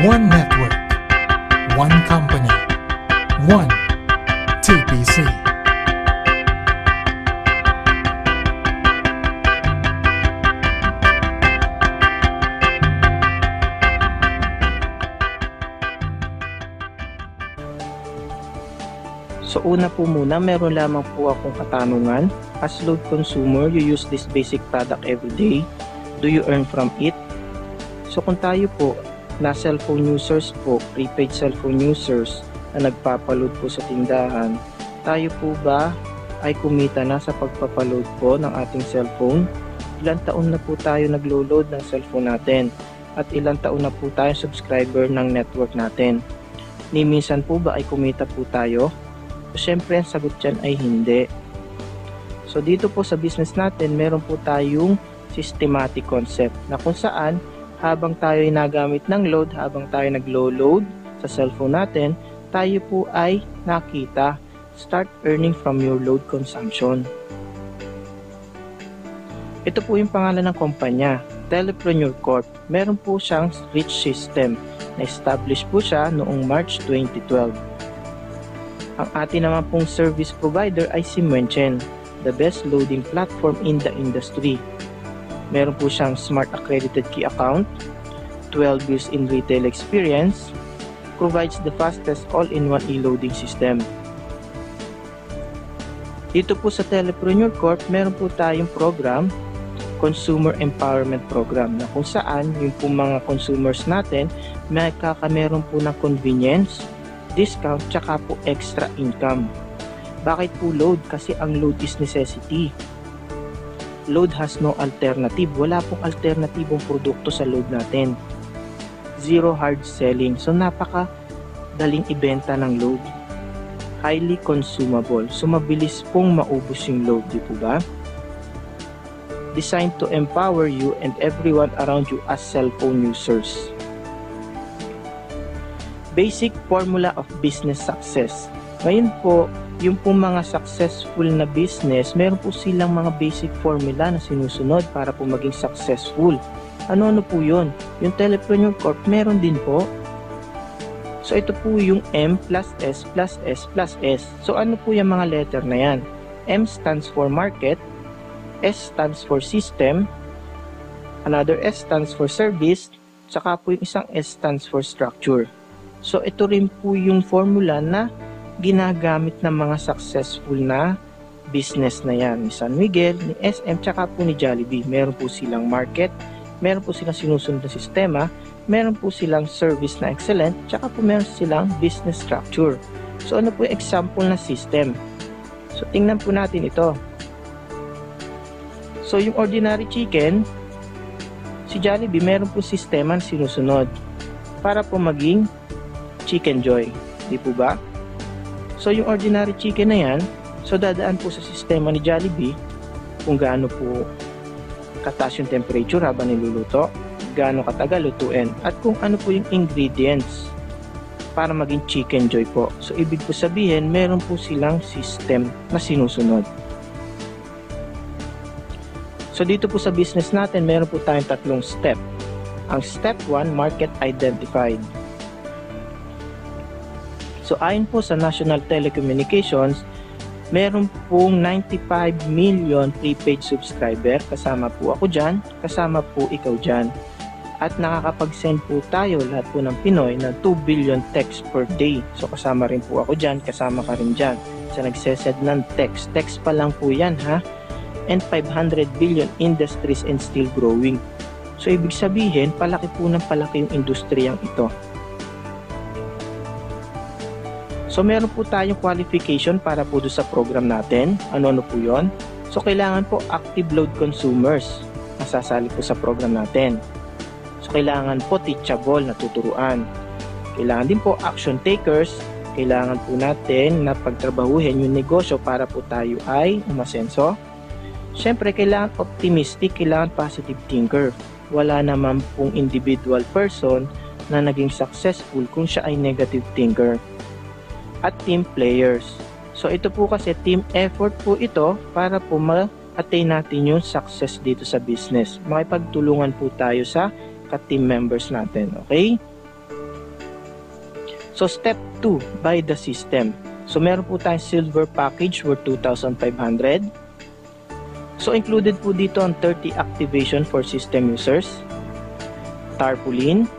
One network, one company, one TPC. So una po muna, meron lamang po akong katanungan. As load consumer, you use this basic product every day. Do you earn from it? So kung tayo po na cellphone users po, prepaid cellphone users na nagpapaload po sa tindahan, tayo po ba ay kumita na sa pagpapaload po ng ating cellphone? Ilang taon na po tayo naglo-load ng cellphone natin? At ilang taon na po tayo subscriber ng network natin? Ni minsan po ba ay kumita po tayo? So syempre ang sagot dyan ay hindi. So dito po sa business natin, meron po tayong systematic concept na kung saan habang tayo ay nagamit ng load, habang tayo naglo-load sa cellphone natin, tayo po ay nakita. Start earning from your load consumption. Ito po yung pangalan ng kumpanya, Telepreneur Corp. Meron po siyang rich system. Na-establish po siya noong March 2012. Ang atin naman pong service provider ay si Menchen, the best loading platform in the industry. Meron po siyang Smart Accredited Key Account, 12 years in retail experience, provides the fastest all-in-one e-loading system. Dito po sa Telepreneur Corp, meron po tayong program, Consumer Empowerment Program, na kung saan yung po mga consumers natin meron po ng convenience, discount, tsaka po extra income. Bakit po load? Kasi ang load is necessity. Load has no alternative. Wala pong alternatibong produkto sa load natin. Zero hard selling. So napaka daling ibenta ng load. Highly consumable. So mabilis pong maubos yung load, di po ba? Designed to empower you and everyone around you as cellphone users. Basic formula of business success. Ngayon po, yung po mga successful na business, meron po silang mga basic formula na sinusunod para po maging successful. Ano po yun? Yung Telepreneur Corp, meron din po. So ito po yung M plus S plus S plus S. So ano po yung mga letter na yan? M stands for market, S stands for system, another S stands for service, saka po yung isang S stands for structure. So ito rin po yung formula na ginagamit ng mga successful na business na yan. Ni San Miguel, ni SM, tsaka po ni Jollibee. Meron po silang market, meron po silang sinusunod na sistema, meron po silang service na excellent, tsaka po meron silang business structure. So ano po yung example na system? So tingnan po natin ito. So yung ordinary chicken, si Jollibee, meron po sistema na sinusunod para po maging Chicken Joy. Di po ba? So yung ordinary chicken na yan, so dadaan po sa sistema ni Jollibee kung gaano po kataas yung temperature habang niluluto, gaano katagal lutuin, at kung ano po yung ingredients para maging Chicken Joy po. So ibig po sabihin, meron po silang system na sinusunod. So dito po sa business natin, meron po tayong tatlong step. Ang step 1, market identified. So ayon po sa National Telecommunications, meron pong 95 million prepaid subscriber. Kasama po ako dyan, kasama po ikaw dyan. At nakakapag-send po tayo, lahat po ng Pinoy, ng 2 billion texts per day. So kasama rin po ako dyan, kasama ka rin dyan. Sa nagsesend ng text, text pa lang po yan ha. And 500 billion industries and still growing. So ibig sabihin, palaki po ng palaki yung industriyang ito. So meron po tayong qualification para po doon sa program natin. Ano po yon? So kailangan po active load consumers na sasali po sa program natin. So kailangan po teachable na tuturuan. Kailangan din po action takers. Kailangan po natin na pagtrabahuhin yung negosyo para po tayo ay umasenso. Siyempre kailangan optimistic, kailangan positive thinker. Wala naman pong individual person na naging successful kung siya ay negative thinker. At team players. So ito po kasi team effort po ito para po ma-attain natin yung success dito sa business. Makipagtulungan po tayo sa ka-team members natin. Okay? So step 2, buy the system. So meron po tayong silver package worth 2,500. So included po dito ang 30 activation for system users, tarpaulin,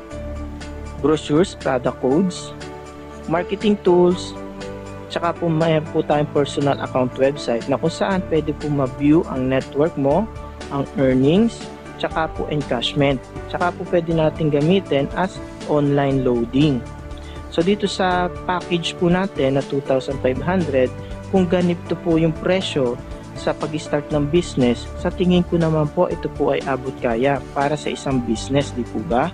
brochures, product codes, marketing tools, tsaka po mayroon po tayong personal account website na kung saan pwede po ma-view ang network mo, ang earnings, tsaka po encashment. Tsaka po pwede natin gamitin as online loading. So dito sa package po natin na 2,500, kung ganito po yung presyo sa pag-start ng business, sa tingin ko naman po ito po ay abot kaya para sa isang business, di po ba?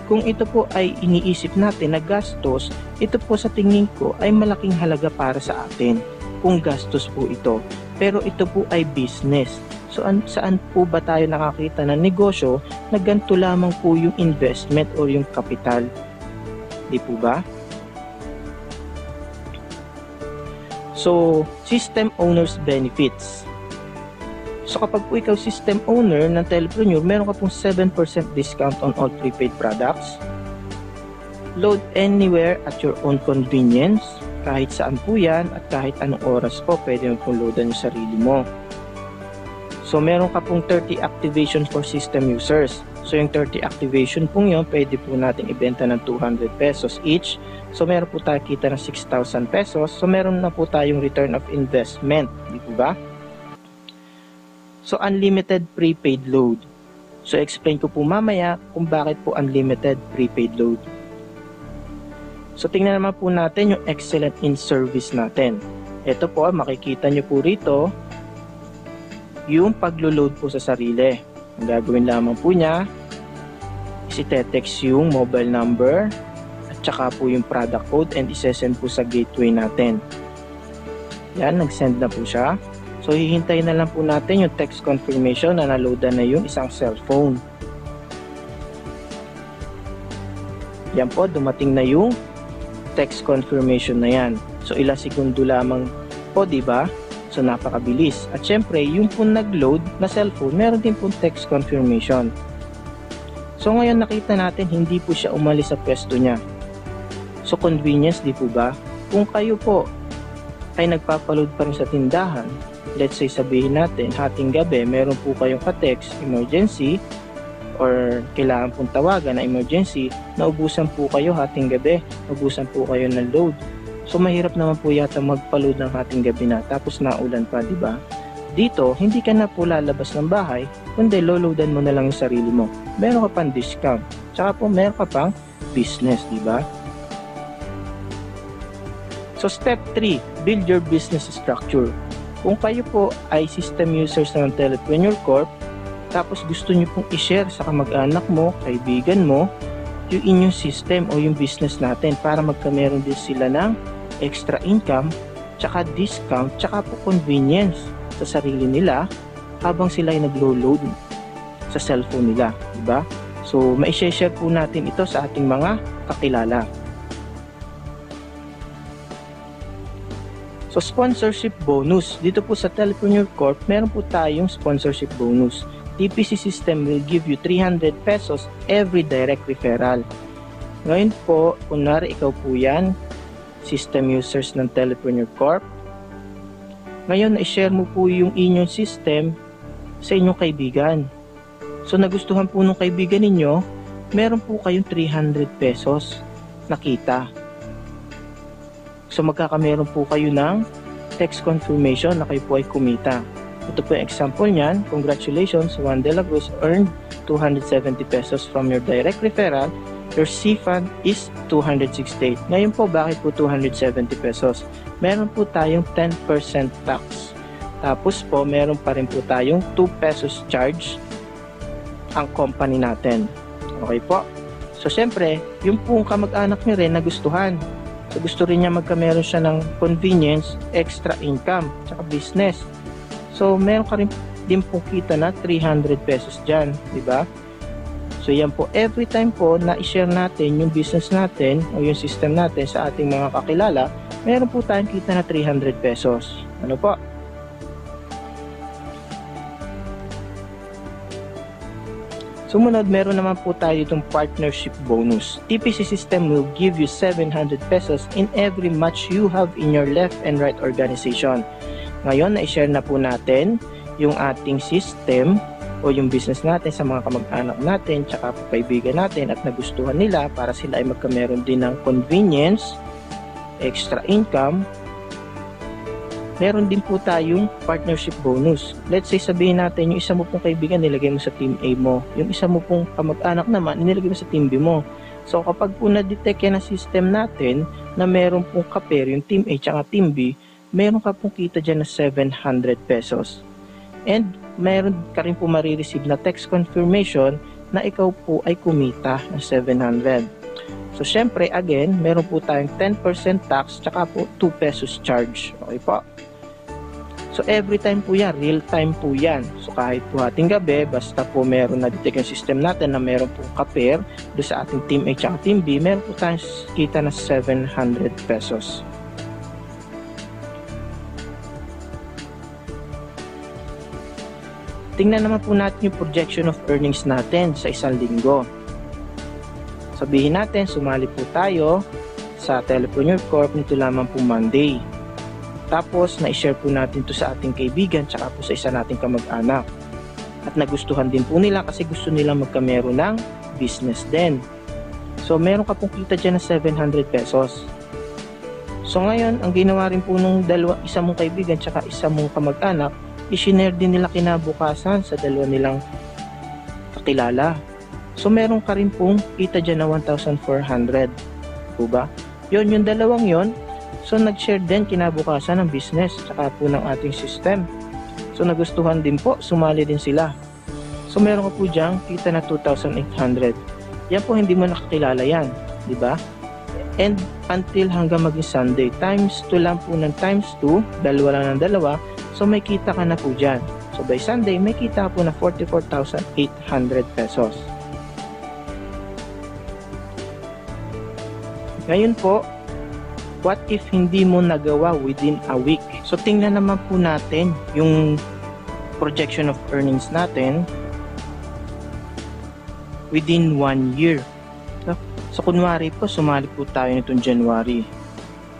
Kung ito po ay iniisip natin na gastos, ito po sa tingin ko ay malaking halaga para sa atin kung gastos po ito. Pero ito po ay business. So saan po ba tayo nakakita ng negosyo na ganito lamang po yung investment o yung capital? Di po ba? So, system owner's benefits. So kapag po ikaw system owner ng Telepreneur, meron ka pong 7% discount on all prepaid products. Load anywhere at your own convenience. Kahit saan po yan at kahit anong oras po, pwede mo pong loadan yung sarili mo. So meron ka pong 30 activation for system users. So yung 30 activation pong yun, pwede po natin ibenta ng 200 pesos each. So meron po tayo kita ng 6,000 pesos. So meron na po tayong return of investment. Di po ba? So unlimited prepaid load. So explain ko po mamaya kung bakit po unlimited prepaid load. So tingnan naman po natin yung excellent in service natin. Ito po, makikita nyo po rito yung paglo-load po sa sarili. Ang gagawin lamang po niya is ite-text yung mobile number at saka po yung product code and isesend po sa gateway natin. Yan, nag-send na po siya. So hihintayin na lang po natin yung text confirmation na naloadan na yung isang cellphone. Yan po, dumating na yung text confirmation na yan. So ilang segundo lamang po, di ba? So napakabilis. At syempre, yung po nag-load na cellphone, meron din po text confirmation. So ngayon nakita natin, hindi po siya umalis sa pwesto niya. So convenience, di po ba? Kung kayo po ay nagpapaload pa rin sa tindahan, let's say sabihin natin, hating gabi, meron po kayong ka-text, emergency, or kailangan pong tawagan na emergency, naubusan po kayo hating gabi, naubusan po kayo ng load. So mahirap naman po yata magpa-load ng hating gabi na tapos naulan pa, di ba? Dito, hindi ka na po lalabas ng bahay, kundi loloadan mo na lang yung sarili mo. Meron ka pang discount. Tsaka po meron ka pang business, di ba? So step 3, build your business structure. Kung kayo po ay system users ng Telepreneur Corp, tapos gusto nyo pong i-share sa kamag-anak mo, kaibigan mo, yung inyong system o yung business natin para magkameron din sila ng extra income, tsaka discount, tsaka po convenience sa sarili nila habang sila ay naglo-load sa cellphone nila, diba? So, ma-share po natin ito sa ating mga kakilala. So, sponsorship bonus. Dito po sa Telepreneur Corp, meron po tayong sponsorship bonus. TPC system will give you 300 pesos every direct referral. Ngayon po, kunwari ikaw po yan, system users ng Telepreneur Corp. Ngayon, na-share mo po yung inyong system sa inyong kaibigan. So, nagustuhan po ng kaibigan ninyo, meron po kayong 300 pesos na kita. So, magkakameron po kayo ng text confirmation na kayo po ay kumita. Ito po yung example niyan. Congratulations, Juan de la Cruz earned 270 pesos from your direct referral. Your C-Fund is 268. Ngayon po, bakit po 270 pesos? Meron po tayong 10% tax. Tapos po, meron pa rin po tayong 2 pesos charge ang company natin. Okay po? So, syempre, yung pong kamag-anak nyo rin nagustuhan. So, gusto rin niya magkameron siya ng convenience, extra income, tsaka business. So, meron ka rin din po kita na 300 pesos dyan, di ba? So, yan po, every time po na i-share natin yung business natin o yung system natin sa ating mga kakilala, meron po tayong kita na 300 pesos. Ano po? Sumunod, meron naman po tayo itong partnership bonus. TPC system will give you 700 pesos in every match you have in your left and right organization. Ngayon, na-share na po natin yung ating system o yung business natin sa mga kamag-anak natin tsaka po kaibigan natin at nagustuhan nila para sila ay magkameron din ng convenience, extra income. Meron din po tayong partnership bonus. Let's say sabihin natin yung isa mo pong kaibigan nilagay mo sa team A mo, yung isa mo pong kamag-anak naman nilagay mo sa team B mo. So kapag po na-detect yan ang system natin na meron pong kapair yung team A tsaka team B, meron ka pong kita dyan na 700 pesos. And meron ka rin po marireceive na text confirmation na ikaw po ay kumita ng 700. So syempre again, meron po tayong 10% tax tsaka po 2 pesos charge. Okay po? So every time po yan, real time po yan. So kahit po ating gabi, basta po meron na detect yung system natin na meron po kapair do sa ating team A at team B, meron po tayong kita na 700 pesos. Tingnan naman po natin yung projection of earnings natin sa isang linggo. Sabihin natin, sumali po tayo sa Telepreneur Corp nito lamang po Monday. Tapos, na-share po natin to sa ating kaibigan tsaka po sa isa nating kamag-anak. At nagustuhan din po nila kasi gusto nila magkamero ng business din. So, meron ka pong kita dyan na 700 pesos. So, ngayon, ang ginawa rin po nung isa mong kaibigan tsaka isa mong kamag-anak, i-share din nila kinabukasan sa dalawa nilang kakilala. So, meron ka rin pong kita dyan na 1,400. Diba? Yun, yung dalawang yon. So, nag-share din kinabukasan ng business tsaka po ng ating system. So, nagustuhan din po, sumali din sila. So, meron ka po dyan, kita na 2,800. Yan po, hindi mo nakakilala yan. Diba? And until hanggang maging Sunday, times 2 lang po ng times 2, dalawa lang ng dalawa, so may kita ka na po dyan. So, by Sunday, may kita po na 44,800 pesos. Ngayon po, what if hindi mo nagawa within a week? So, tingnan naman po natin yung projection of earnings natin within 1 year. So, kunwari po, sumali po tayo nitong January.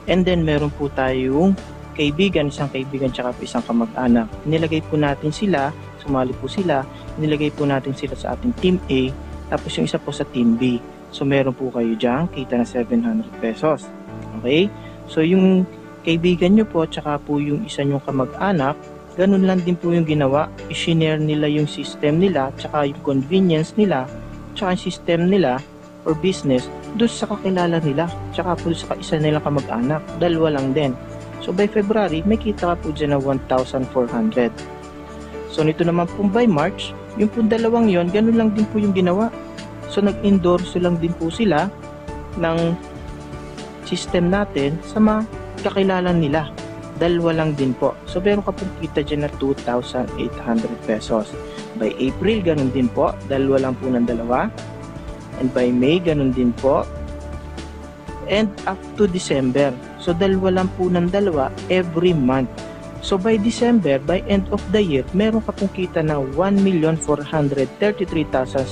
And then, meron po tayong kaibigan, isang kaibigan tsaka po isang kamag-anak. Nilagay po natin sila, sumali po sila, nilagay po natin sila sa ating team A, tapos yung isa po sa team B. So, meron po kayo dyan, kita na 700 pesos. Okay? So, yung kaibigan nyo po, tsaka po yung isa nyong kamag-anak, ganun lang din po yung ginawa. I-share nila yung system nila, tsaka yung convenience nila, tsaka yung system nila or business, doon sa kakilala nila, tsaka po sa isa nilang kamag-anak. Dalawa lang din. So, by February, may kita ka po dyan na 1,400. So, nito naman po by March, yung po dalawang yon, ganun lang din po yung ginawa. So, nag-endorse lang din po sila ng system natin sa mga kakilala nila. Dalawa lang din po. So, meron ka pong kita dyan na 2,800 pesos. By April, ganun din po. Dalawa lang po ng dalawa. And by May, ganun din po. And up to December. So, dalawa lang po ng dalawa every month. So, by December, by end of the year, meron ka pong kita na 1,433,600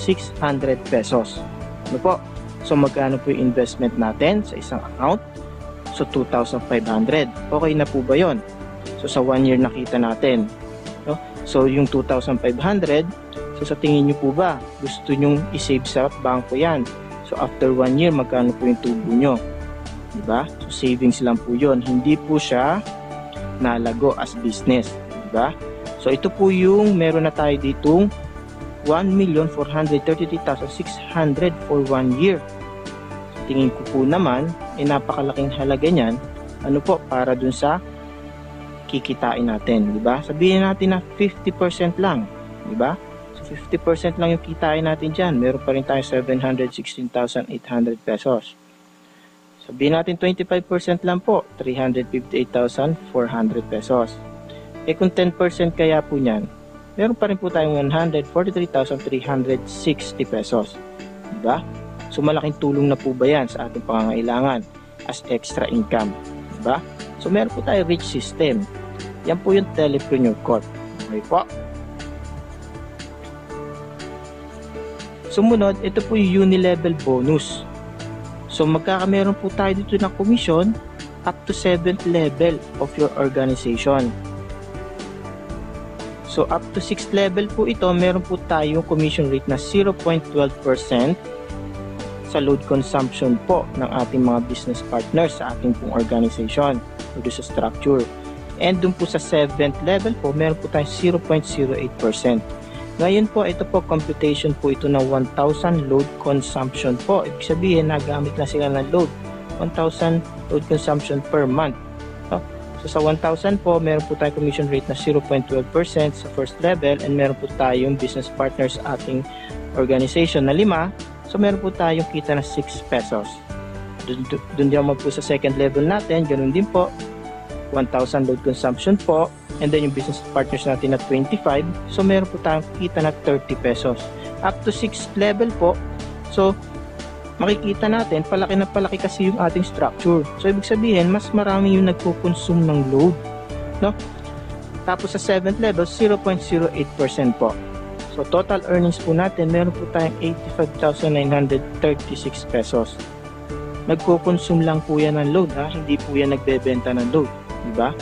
pesos. Ano po? So, magkano po yung investment natin sa isang account? So, 2,500. Okay na po ba yon? So, sa 1 year nakita natin. No? So, yung 2,500, so sa tingin nyo po ba, gusto nyong isave sa bangko yan? So, after 1 year, magkano po yung tubo nyo? Diba? So, savings lang po yon. Hindi po siya nalago as business. Diba? So, ito po yung meron na tayo ditong 1,433,600 for 1 year. Tingin ko po naman, napakalaking halaga niyan, ano po, para dun sa kikitain natin, di ba? Sabihin natin na 50% lang, di ba? So 50% lang yung kitain natin diyan. Meron pa rin tayo 716,800 pesos. Sabihin natin 25% lang po, 358,400 pesos. Kung 10% kaya po niyan, meron pa rin po tayong 143,360 pesos. Diba? So, malaking tulong na po ba yan sa ating pangangailangan as extra income? Diba? So, meron po tayong rich system. Yan po yung Telepreneur Corp. Okay po. Sumunod, ito po yung uni-level bonus. So magkakameron po tayo dito ng commission up to 7th level of your organization. So up to 6th level po ito, meron po tayong commission rate na 0.12% sa load consumption po ng ating mga business partners sa ating pong organization o sa structure. And dun po sa 7th level po, meron po tayong 0.08%. Ngayon po, ito po, computation po ito ng 1,000 load consumption po. Ibig sabihin, nagamit na sila ng load. 1,000 load consumption per month. So sa 1,000 po, meron po tayong commission rate na 0.12% sa first level and meron po tayong business partners sa ating organization na 5. So meron po tayong kita na 6 pesos. Doon naman po sa second level natin, ganun din po. 1,000 load consumption po. And then yung business partners natin na 25. So meron po tayong kita na 30 pesos. Up to 6th level po. So makikita natin, palaki na palaki kasi yung ating structure. So ibig sabihin, mas marami yung nagko-consume ng load. No? Tapos sa 7th level, 0.08% po. So total earnings po natin, meron po tayong 85,936 pesos. Nagko-consume lang po yan ng load, ha? Hindi po yan nagbebenta ng load. Diba?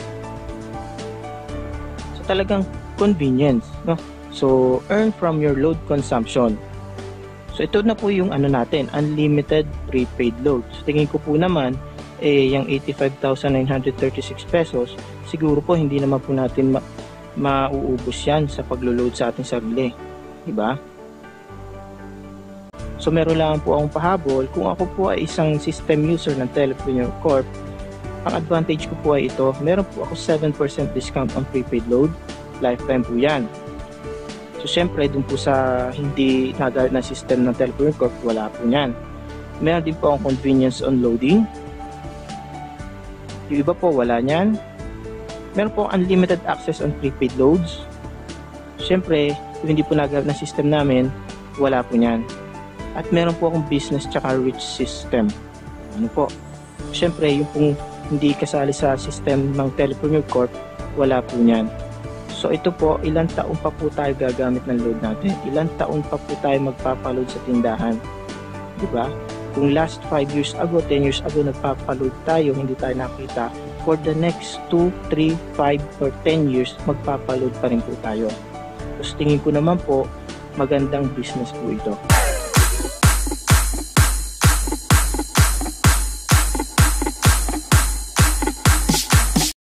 Talagang convenience, no? So earn from your load consumption. So ito na po yung ano natin, unlimited prepaid load. So tingin ko po naman yung 85,936 pesos, siguro po hindi naman po natin mauubos yan sa paglo-load sa ating sarili, di ba? So meron lang po akong pahabol, kung ako po ay isang system user ng Telepreneur Corp, ang advantage ko po ay ito, meron po ako 7% discount on prepaid load, lifetime po yan. So syempre, dun po sa hindi nagamit na system ng Telepreneur Corp, wala po yan. Meron din po ang convenience on loading. Yung iba po, wala nyan. Meron po unlimited access on prepaid loads. Syempre, kung hindi po nagamit na system namin, wala po nyan. At meron po akong business tsaka rich system. Ano po? Syempre, yung pong hindi kasali sa system ng Telepreneur Corp, wala po niyan. So ito po, ilang taon pa po tayo gagamit ng load natin? Ilang taon pa po tayo magpapaload sa tindahan? Diba? Kung last 5 years ago, 10 years ago, nagpapaload tayo, hindi tayo nakita, for the next 2, 3, 5, or 10 years, magpapaload pa rin po tayo. Tapos tingin ko naman po, magandang business po ito.